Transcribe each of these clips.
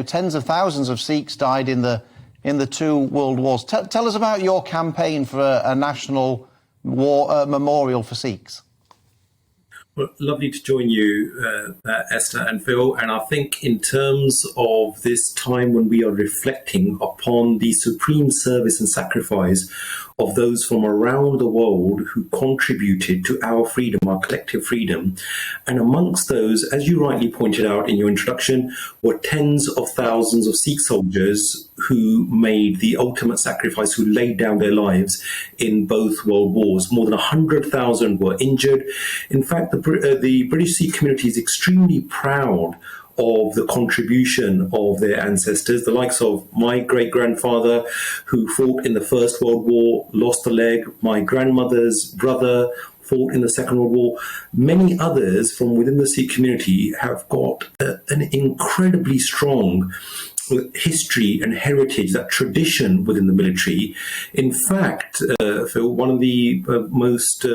tens of thousands of Sikhs died in the two world wars. Tell us about your campaign for a national war memorial for Sikhs. Well, lovely to join you, Esther and Phil. And I think in terms of this time when we are reflecting upon the supreme service and sacrifice of those from around the world who contributed to our freedom, our collective freedom. And amongst those, as you rightly pointed out in your introduction, were tens of thousands of Sikh soldiers who made the ultimate sacrifice, who laid down their lives in both world wars. More than 100,000 were injured. In fact, the British Sikh community is extremely proud of the contribution of their ancestors, the likes of my great-grandfather who fought in the First World War, lost a leg, my grandmother's brother fought in the Second World War. Many others from within the Sikh community have got an incredibly strong history and heritage, that tradition within the military. In fact, Phil, one of the most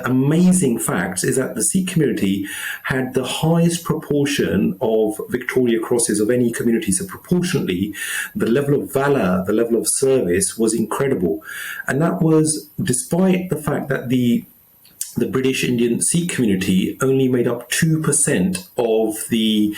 amazing facts is that the Sikh community had the highest proportion of Victoria Crosses of any community. So proportionately, the level of valor, the level of service was incredible. And that was despite the fact that the British Indian Sikh community only made up 2% of the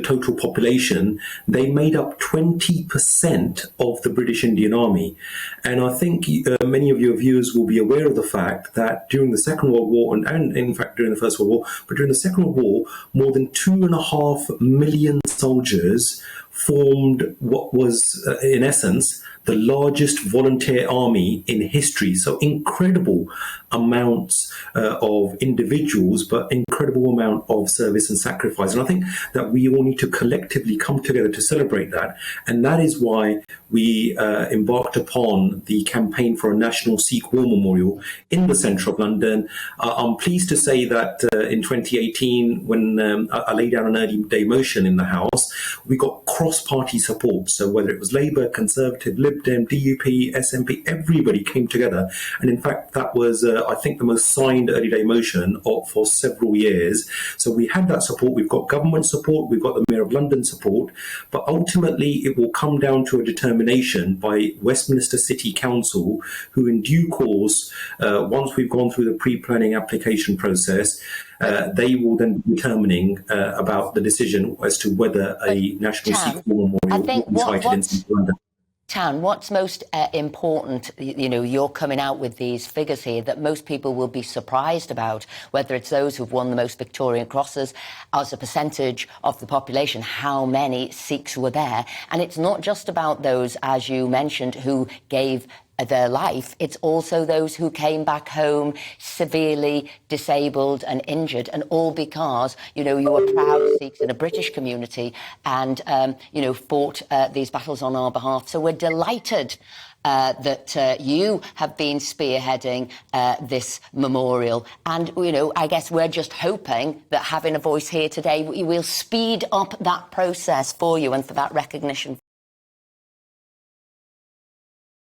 total population. They made up 20% of the British Indian Army. And I think many of your viewers will be aware of the fact that during the Second World War, and in fact during the First World War, but during the Second World War, more than 2.5 million soldiers formed what was, in essence, the largest volunteer army in history. So incredible amounts of individuals, but incredible amount of service and sacrifice. And I think that we all need to collectively come together to celebrate that. And that is why we embarked upon the campaign for a national Sikh War Memorial in the centre of London. I'm pleased to say that in 2018, when I laid down an early day motion in the House, we got cross-party support. So whether it was Labour, Conservative, Lib Dem, DUP, SNP, everybody came together. And in fact, that was, I think, the most signed early day motion for several years. So we had that support. We've got government support. We've got the Mayor of London support. But ultimately, it will come down to a determination by Westminster City Council, who in due course, once we've gone through the pre-planning application process, they will then be determining about the decision as to whether a national Sikh War Memorial will be cited in Central London. Tan, what's most important, you're coming out with these figures here that most people will be surprised about, whether it's those who've won the most Victoria Crosses as a percentage of the population, how many Sikhs were there. And it's not just about those, as you mentioned, who gave their life. It's also those who came back home severely disabled and injured, and all because, you were proud Sikhs in a British community and, fought these battles on our behalf. So we're delighted that you have been spearheading this memorial. And, I guess we're just hoping that having a voice here today, we will speed up that process for you and for that recognition.